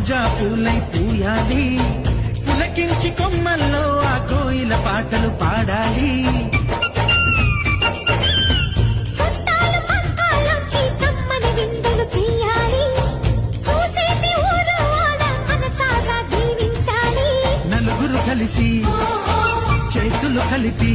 రోజా పూలై పూయాలి, పులకించి కొమ్మల్లో ఆ కోయిల పాటలు పాడాలి. చుట్టాలు పక్కాలొచ్చి కమ్మని విందులు చెయ్యాలి, చూసేసి ఊరు వాడ మనసారా దీవించాలి. నలుగురు కలిసి చేతులు కలిపి